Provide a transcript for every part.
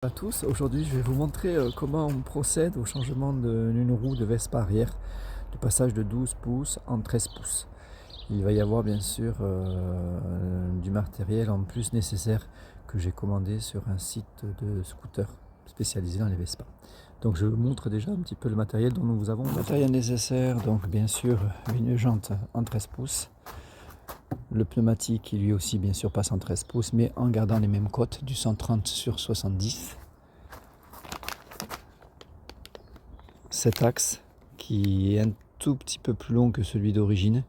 à tous. Aujourd'hui, je vais vous montrer comment on procède au changement d'une roue de Vespa arrière, du passage de 12 pouces en 13 pouces. Il va y avoir bien sûr du matériel en plus nécessaire que j'ai commandé sur un site de scooter spécialisé dans les Vespa. Donc je vous montre déjà un petit peu le matériel dont nous avons. Le matériel nécessaire, donc bien sûr une jante en 13 pouces. Le pneumatique qui lui aussi bien sûr passe en 13 pouces mais en gardant les mêmes cotes du 130/70. Cet axe qui est un tout petit peu plus long que celui d'origine,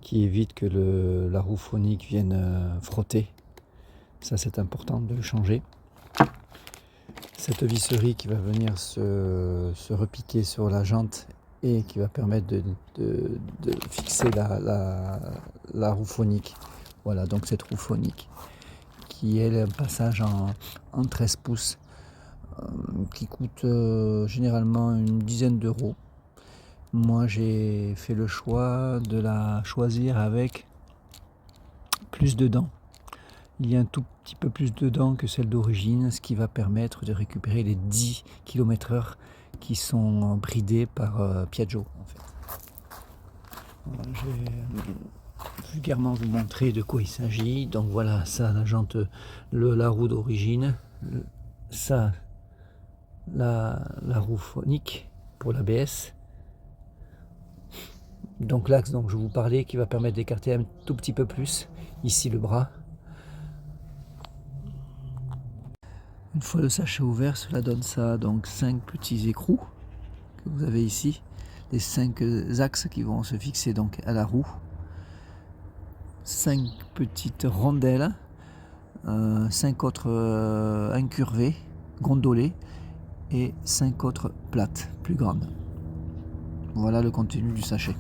qui évite que la roue phonique vienne frotter. Ça c'est important de le changer. Cette visserie qui va venir se repiquer sur la jante et qui va permettre de fixer la roue phonique. Voilà, donc cette roue phonique qui est un passage en 13 pouces qui coûte généralement une dizaine d'euros. Moi j'ai fait le choix de la choisir avec plus de dents. Il y a un tout petit peu plus de dents que celle d'origine, ce qui va permettre de récupérer les 10 km/h qui sont bridés par Piaggio en fait. Voilà, je vais vulgairement vous montrer de quoi il s'agit. Donc voilà, ça la jante, la roue d'origine, ça la roue phonique pour l'ABS. Donc l'axe dont je vous parlais qui va permettre d'écarter un tout petit peu plus ici le bras. Une fois le sachet ouvert, cela donne ça, donc 5 petits écrous que vous avez ici, les 5 axes qui vont se fixer donc à la roue, 5 petites rondelles, 5 autres incurvées, gondolées et 5 autres plates, plus grandes. Voilà le contenu du sachet.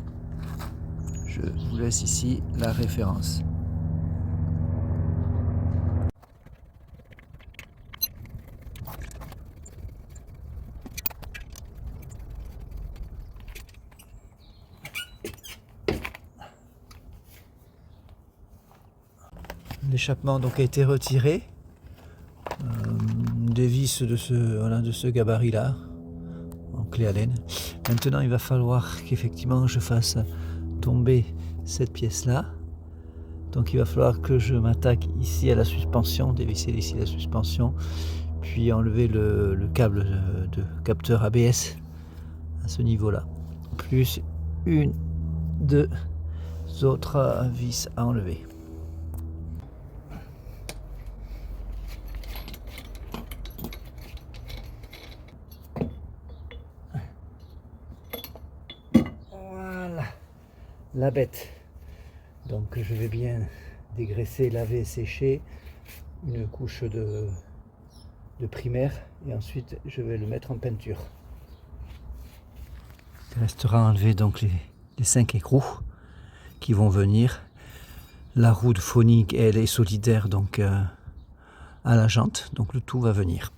Je vous laisse ici la référence. L'échappement donc a été retiré, des vis de ce gabarit là en clé Allen. Maintenant il va falloir qu'effectivement je fasse tomber cette pièce là, donc il va falloir que je m'attaque ici à la suspension, dévisser ici la suspension, puis enlever le câble de capteur ABS à ce niveau là, plus deux autres vis à enlever. Voilà la bête. Donc je vais bien dégraisser, laver, sécher une couche de primaire et ensuite je vais le mettre en peinture. Il restera à enlever donc les 5 écrous qui vont venir. La roue phonique elle est solidaire donc à la jante, donc le tout va venir.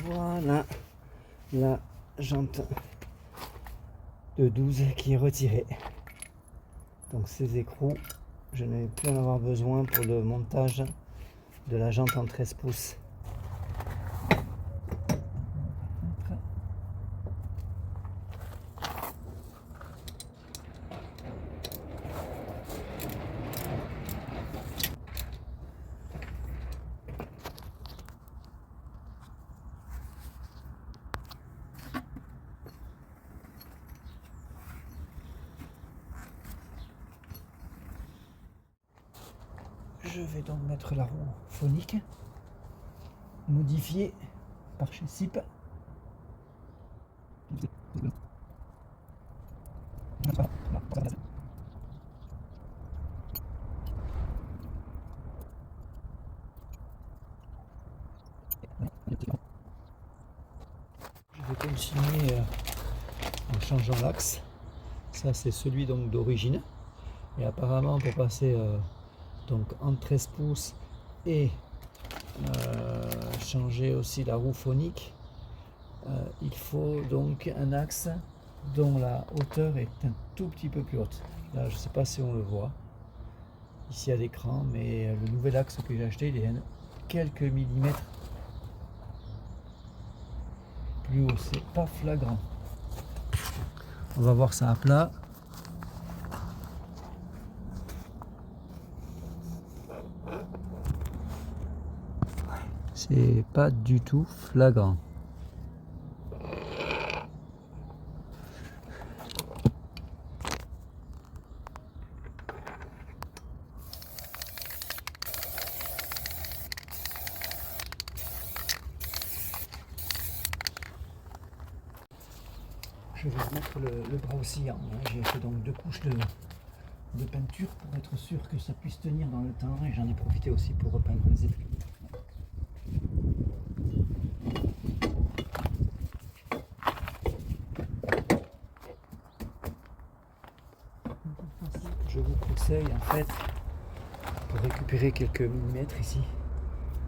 Voilà la jante de 12 qui est retirée. Donc ces écrous, je ne vais plus en avoir besoin pour le montage de la jante en 13 pouces. Je vais donc mettre la roue phonique, modifiée par chez SIP. Je vais continuer en changeant l'axe. Ça c'est celui donc d'origine. Et apparemment pour passer donc en 13 pouces et changer aussi la roue phonique, il faut donc un axe dont la hauteur est un tout petit peu plus haute. Là je ne sais pas si on le voit ici à l'écran, mais le nouvel axe que j'ai acheté il est quelques millimètres plus haut, c'est pas flagrant. On va voir ça à plat. C'est pas du tout flagrant. Je vais mettre le bras oscillant. J'ai fait donc 2 couches de peinture pour être sûr que ça puisse tenir dans le temps, et j'en ai profité aussi pour repeindre les étriers. Je vous conseille en fait, pour récupérer quelques millimètres ici,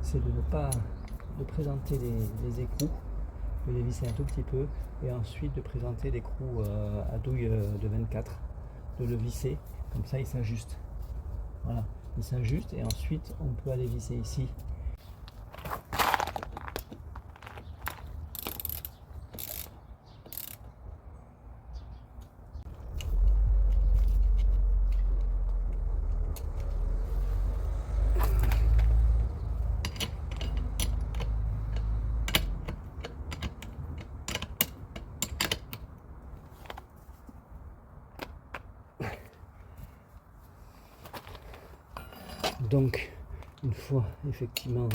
c'est de ne pas présenter les écrous, de les visser un tout petit peu, et ensuite de présenter l'écrou à douille de 24, de le visser, comme ça il s'ajuste. Voilà, il s'ajuste et ensuite on peut aller visser ici. Donc, une fois effectivement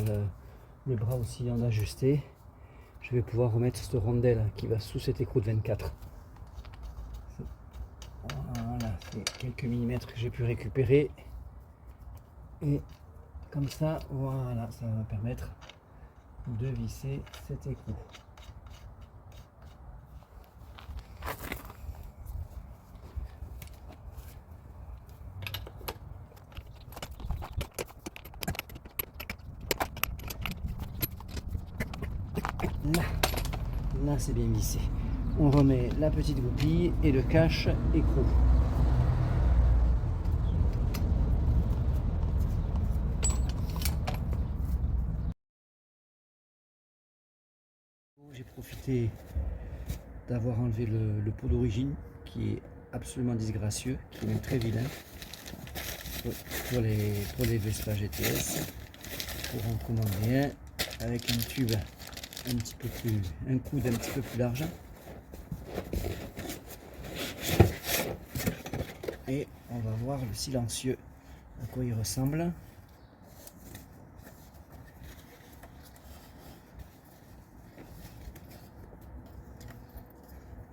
le bras oscillant ajusté, je vais pouvoir remettre cette rondelle qui va sous cet écrou de 24. Voilà, c'est quelques millimètres que j'ai pu récupérer. Et comme ça, voilà, ça va me permettre de visser cet écrou. Là c'est bien vissé. On remet la petite goupille et le cache écrou. J'ai profité d'avoir enlevé le pot d'origine qui est absolument disgracieux, qui est même très vilain pour les Vespa GTS, pour en commander un avec un tube un petit peu plus, un coude un petit peu plus large, et on va voir le silencieux à quoi il ressemble.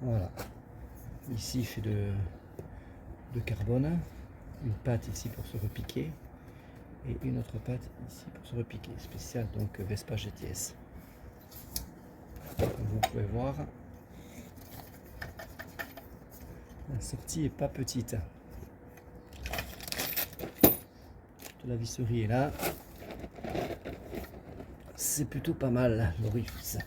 Voilà, ici il fait de carbone, une patte ici pour se repiquer et une autre patte ici pour se repiquer, spécial donc Vespa GTS. Comme vous pouvez voir, la sortie est pas petite. La visserie est là, c'est plutôt pas mal l'orifice.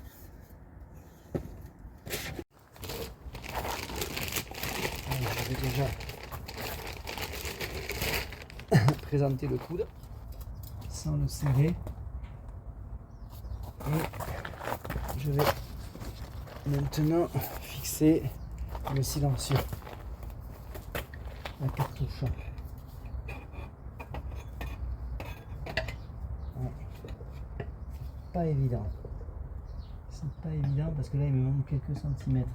Je vais déjà présenter le coude sans le serrer, et je vais maintenant fixer le silencieux, la cartouche. Pas évident, c'est pas évident parce que là il me manque quelques centimètres,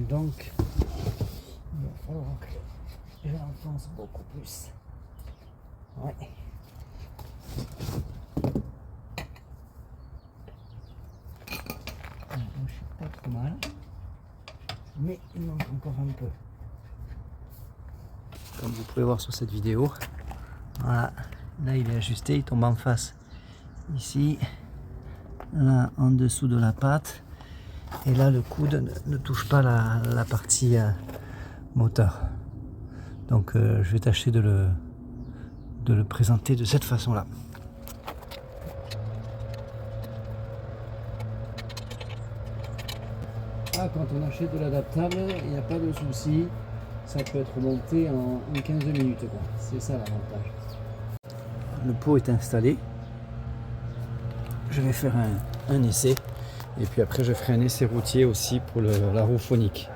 donc il va falloir que je l'enfonce beaucoup plus. Ouais. Donc, je suis pas trop mal, mais il manque encore un peu. Comme vous pouvez voir sur cette vidéo, voilà, là il est ajusté, il tombe en face ici, là en dessous de la patte, Et là, le coude ne touche pas la partie moteur. Donc je vais tâcher de le présenter de cette façon-là. Quand on achète de l'adaptable, il n'y a pas de souci. Ça peut être monté en 15 minutes. C'est ça l'avantage. Le pot est installé. Je vais faire un essai. Et puis après, je ferai un essai routier aussi pour la roue phonique.